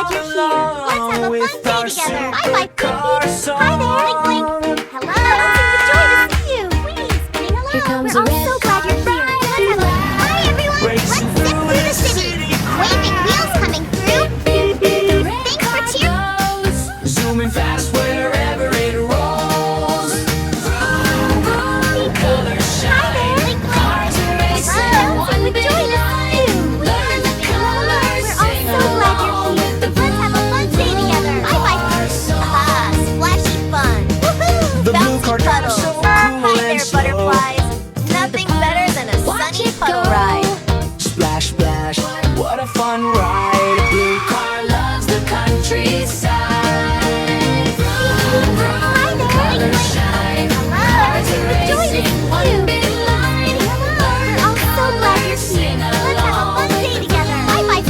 glad you're here. Let's have a fun day together. Bye-bye, Pinky. Hi there. Blink, blink. Hello. It's a joy to see you. Please, spinning hello. Here comes We're a all red so glad you're here. Let's have a... Hi, everyone. Let's zip through the city. Waving wheels coming through. Thanks for cheering. Zooming fast wherever it rolls. Vroom, vroom, colors shine. Cars are racing in one big line. Learn the colors, sing along with the Let's have a fun day together. Bye-bye. Ah, splashy fun. Woohoo! The blue Bouncy card puddles. so Hi cool there, and slow. butterflies. Nothing better than a sunny puddle ride. Splash, splash, what a fun ride. Blue car loves the countryside. Vroom, vroom, colors shine. Cars are racing, one big line. Learn the colors, sing Let's have a along fun day with together. Bye-bye.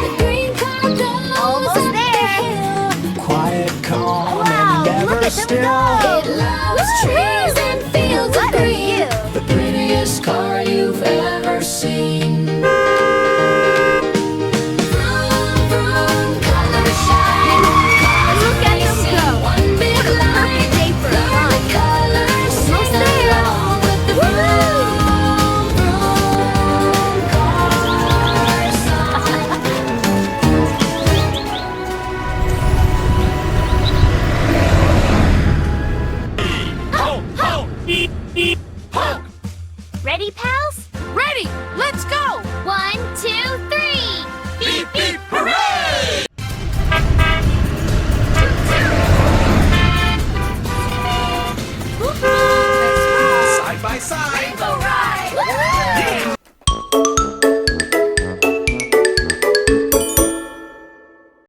The green car goes Almost there. quiet, calm, Wow, and never look at them still. go. It loves trees and fields and